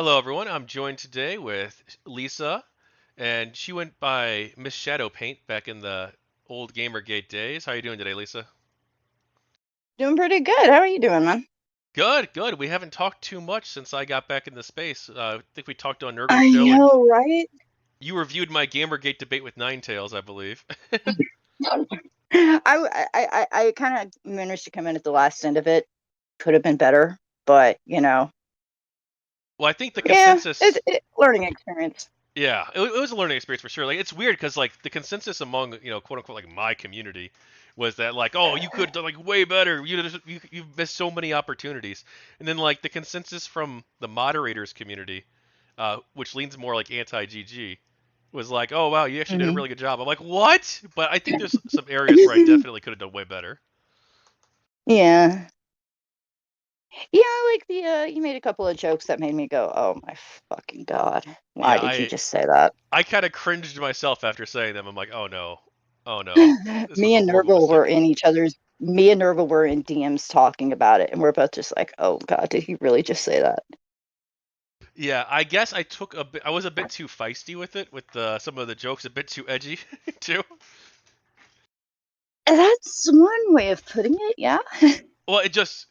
Hello, everyone. I'm joined today with Lisa, and she went by Miss Shadow Paint back in the old GamerGate days. How are you doing today, Lisa? Doing pretty good. How are you doing, man? Good, good. We haven't talked too much since I got back into space. I think we talked on Nurgle's I show, and know, right? you reviewed my GamerGate debate with Ninetails, I believe. I kind of managed to come in at the last end of it. Could have been better, but Well, I think the yeah, consensus, learning experience. yeah, it was a learning experience for sure. Like, it's weird because like the consensus among quote unquote like my community was that like, oh, you could have done like way better. You've missed so many opportunities. And then like the consensus from the moderators community, which leans more like anti GG, was like, oh wow, you actually did a Hmm. really good job. I'm like, what? But I think there's some areas where I definitely could have done way better. Yeah, yeah. Like you made a couple of jokes that made me go, "Oh my fucking god! Why Yeah, did you I just say that?" I kind of cringed myself after saying them. I'm like, oh no, this was Me a and horrible Nurgle were mistake. in each other's. Me and Nurgle were in DMs talking about it, and we're both just like, "Oh god, did he really just say that?" Yeah, I guess I took a bit. I was a bit too feisty with it, with some of the jokes a bit too edgy too. That's one way of putting it. Yeah. Well, it just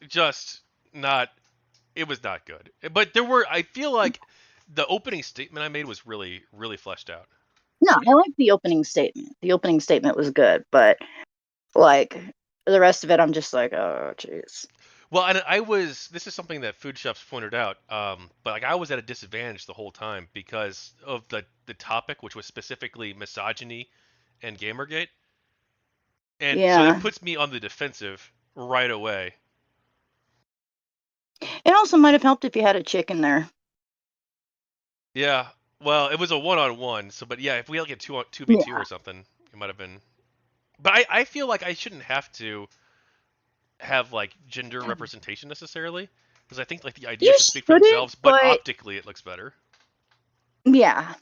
not. It was not good. But there were. I feel like the opening statement I made was really fleshed out. No, I like the opening statement. The opening statement was good, but like the rest of it, I'm just like, oh, jeez. Well, and I was. This is something that Foodshops pointed out. But like I was at a disadvantage the whole time because of the topic, which was specifically misogyny and GamerGate, and so it Yeah. puts me on the defensive right away. It also might have helped if you had a chick in there. Yeah. Well, it was a one-on-one, so but yeah, if we had like a two v two Yeah. or something, it might have been. But I feel like I shouldn't have to have like gender representation necessarily, because I think like the You ideas should speak for shouldn't, themselves. But but optically, it looks better. yeah.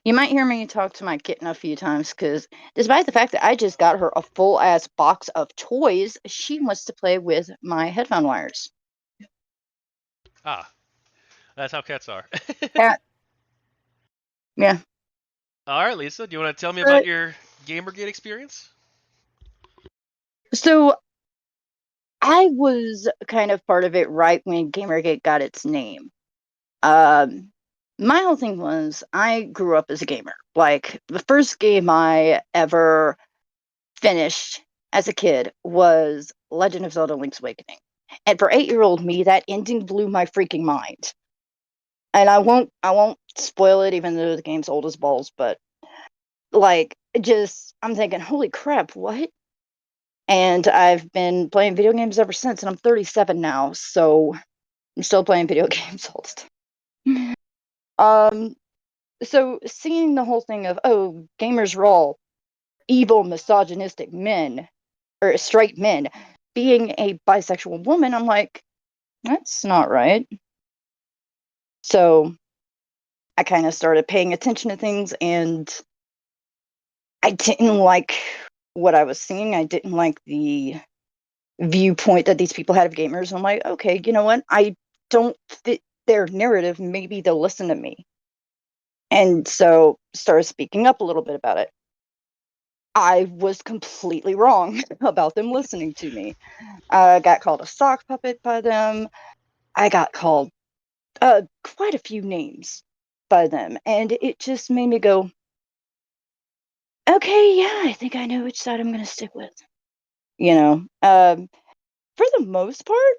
You might hear me talk to my kitten a few times because despite the fact that I just got her a full ass box of toys, she wants to play with my headphone wires. Ah, that's how cats are. Yeah. Yeah. All right, Lisa, do you want to tell me about But your GamerGate experience? so I was kind of part of it right when Gamergate got its name. Um, my whole thing was I grew up as a gamer. Like the first game I ever finished as a kid was Legend of Zelda: Link's Awakening. And for 8-year-old me, that ending blew my freaking mind. And I won't spoil it even though the game's old as balls, but like just I'm thinking, holy crap, what? And I've been playing video games ever since, and I'm 37 now, so I'm still playing video games all the time. Um, so seeing the whole thing of gamers are all evil misogynistic men or straight men being a bisexual woman, I'm like, that's not right. So I kind of started paying attention to things, and I didn't like what I was seeing. I didn't like the viewpoint that these people had of gamers. I'm like, okay, you know what, I don't fit their narrative, maybe they'll listen to me. And so started speaking up a little bit about it. I was completely wrong about them listening to me. I got called a sock puppet by them. I got called quite a few names by them. And it just made me go, okay, yeah, I think I know which side I'm going to stick with. You know, for the most part,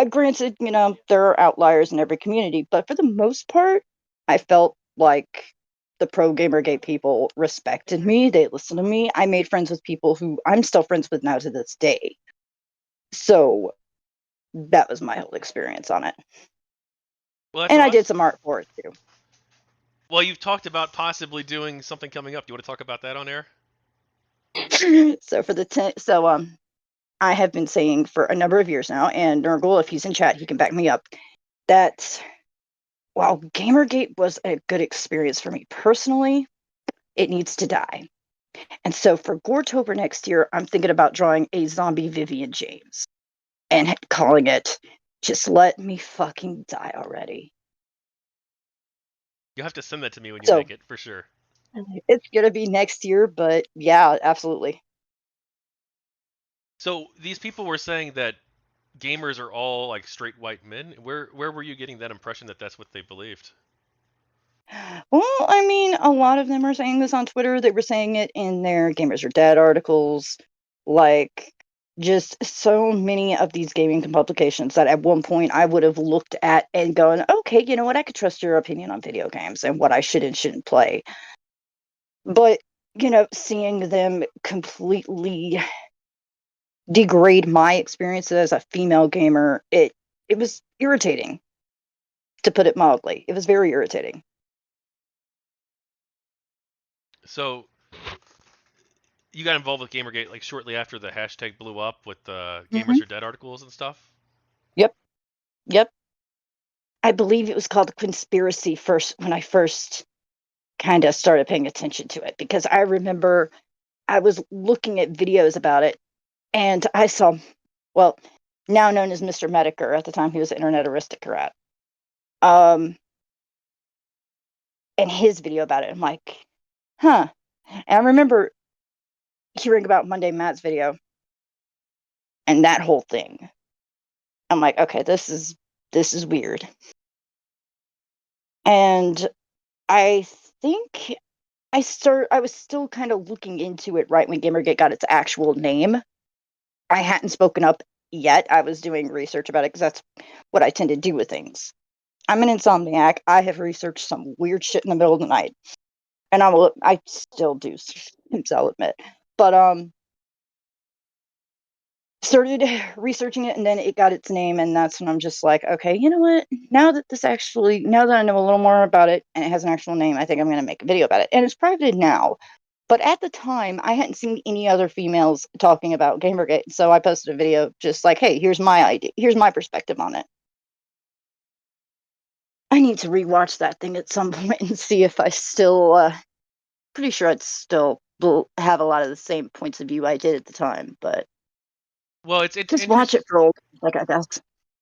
granted, there are outliers in every community, but for the most part, I felt like the pro Gamergate people respected me. They listened to me. I made friends with people who I'm still friends with now to this day. So that was my whole experience on it. Well, that's And I did awesome. some art for it too. Well, you've talked about possibly doing something coming up. Do you want to talk about that on air? So for the I have been saying for a number of years now, and Nurgle, if he's in chat, he can back me up, that while Gamergate was a good experience for me personally, it needs to die. And so for Goretober next year, I'm thinking about drawing a zombie Vivian James and calling it Just let me fucking die already. You'll have to send that to me when you So make it for sure. it's gonna be next year, but yeah, absolutely. So these people were saying that gamers are all like straight white men. Where were you getting that impression that that's what they believed? Well, I mean, a lot of them are saying this on Twitter. They were saying it in their Gamers Are Dead articles. Like, just so many of these gaming publications that at one point I would have looked at and gone, okay, you know what? I could trust your opinion on video games and what I should and shouldn't play. But, seeing them completely degrade my experience as a female gamer, it was irritating, to put it mildly. It was very irritating. So you got involved with GamerGate like shortly after the hashtag blew up with the Gamers Hmm. Are Dead articles and stuff. Yep. Yep. I believe it was called Conspiracy first when I first kind of started paying attention to it, because I remember I was looking at videos about it and I saw, well, now known as Mr. Mediker, at the time he was Internet Aristocrat. Um, and his video about it. I'm like, huh. And I remember hearing about Monday Matt's video and that whole thing. I'm like, okay, this is weird. And I think I was still kind of looking into it right when Gamergate got its actual name. I hadn't spoken up yet. I was doing research about it because that's what I tend to do with things. I'm an insomniac. I have researched some weird shit in the middle of the night, and I still do. I'll admit, but started researching it, and then it got its name, and that's when I'm just like, okay, you know what? Now that I know a little more about it and it has an actual name, I think I'm going to make a video about it, and it's privated now. But at the time, I hadn't seen any other females talking about Gamergate, so I posted a video just like, hey, here's my idea, here's my perspective on it. I need to rewatch that thing at some point and see if I still. Pretty sure I'd still have a lot of the same points of view I did at the time, but Well, it's just watch it interesting. for old, like I guess.